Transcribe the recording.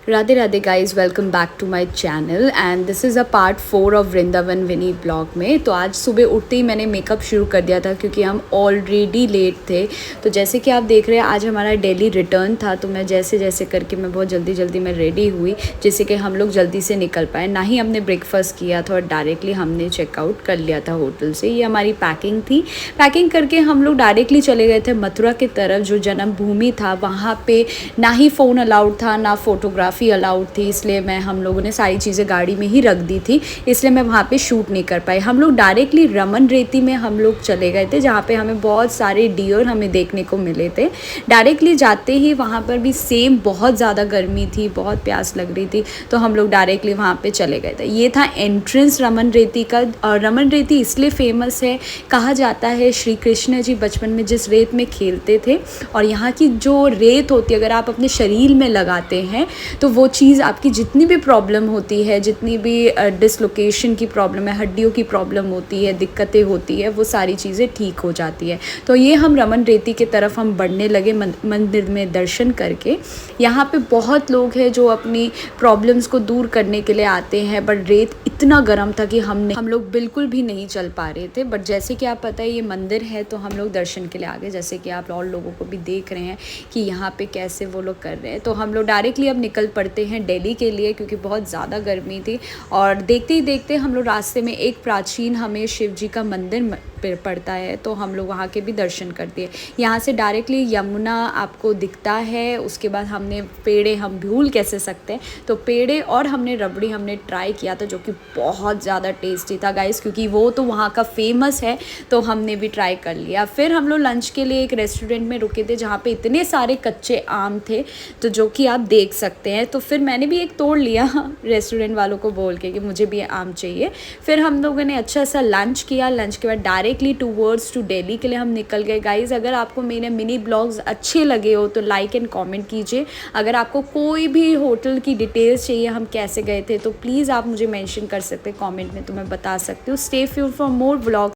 Radhe Radhe guys, welcome back to my channel and this is a part 4 of Vrindavan Vini blog में। तो आज सुबह उठते ही मैंने मेकअप शुरू कर दिया था क्योंकि हम ऑलरेडी लेट थे। तो जैसे कि आप देख रहे हैं आज हमारा दिल्ली रिटर्न था, तो मैं जैसे जैसे करके मैं बहुत जल्दी में रेडी हुई जिससे कि हम लोग जल्दी से निकल पाए। ना ही हमने ब्रेकफास्ट किया था और डायरेक्टली हमने चेकआउट कर लिया था होटल से। ये हमारी पैकिंग थी। पैकिंग करके हम लोग डायरेक्टली चले गए थे मथुरा की तरफ, जो जन्मभूमि था। वहाँ पे ना ही फ़ोन अलाउड था ना फोटोग्राफी अलाउड थी, इसलिए हम लोगों ने सारी चीज़ें गाड़ी में ही रख दी थी, इसलिए मैं वहाँ पे शूट नहीं कर पाई। हम लोग डायरेक्टली रमन रेती में हम लोग चले गए थे, जहाँ पे हमें बहुत सारे डियर हमें देखने को मिले थे। डायरेक्टली जाते ही वहाँ पर भी सेम बहुत ज़्यादा गर्मी थी, बहुत प्यास लग रही थी, तो हम लोग डायरेक्टली वहाँ पे चले गए थे। ये था एंट्रेंस रमन रेती का। और रमन रेती इसलिए फेमस है, कहा जाता है श्री कृष्ण जी बचपन में जिस रेत में खेलते थे, और यहाँ की जो रेत होती है अगर आप अपने शरीर में लगाते हैं तो वो चीज़ आपकी जितनी भी प्रॉब्लम होती है, जितनी भी डिसलोकेशन की प्रॉब्लम है, हड्डियों की प्रॉब्लम होती है, दिक्कतें होती है, वो सारी चीज़ें ठीक हो जाती है। तो ये हम रमन रेती की तरफ हम बढ़ने लगे मंदिर में दर्शन करके। यहाँ पे बहुत लोग हैं जो अपनी प्रॉब्लम्स को दूर करने के लिए आते हैं, बट रेत इतना गर्म था कि हम लोग बिल्कुल भी नहीं चल पा रहे थे। बट जैसे कि आप पता है ये मंदिर है, तो हम लोग दर्शन के लिए आ गए। जैसे कि आप और लोगों को भी देख रहे हैं कि यहाँ पे कैसे वो लोग कर रहे हैं। तो हम लोग डायरेक्टली अब निकल पड़ते हैं दिल्ली के लिए, क्योंकि बहुत ज़्यादा गर्मी थी। और देखते ही देखते हम लोग रास्ते में एक प्राचीन हमें शिव जी का मंदिर पड़ता है, तो हम लोग वहाँ के भी दर्शन करते हैं। यहाँ से डायरेक्टली यमुना आपको दिखता है। उसके बाद हमने पेड़े, हम भूल कैसे सकते हैं, तो पेड़े और हमने रबड़ी हमने ट्राई किया था, जो कि बहुत ज़्यादा टेस्टी था गाइस, क्योंकि वो तो वहाँ का फेमस है, तो हमने भी ट्राई कर लिया। फिर हम लोग लंच के लिए एक रेस्टोरेंट में रुके थे, जहाँ पे इतने सारे कच्चे आम थे, तो जो कि आप देख सकते हैं। तो फिर मैंने भी एक तोड़ लिया रेस्टोरेंट वालों को बोल के कि मुझे भी आम चाहिए। फिर हम लोगों ने अच्छा सा लंच किया। लंच के बाद डायरेक्टली टूवर्ड्स टू दिल्ली के लिए हम निकल गए। गाइज, अगर आपको मेरे मिनी ब्लॉग्स अच्छे लगे हो तो लाइक एंड कमेंट कीजिए। अगर आपको कोई भी होटल की डिटेल्स चाहिए, हम कैसे गए थे, तो प्लीज़ आप मुझे मेंशन कर सकते हैं कमेंट में, तो मैं बता सकती हूँ। Stay tuned for more vlogs.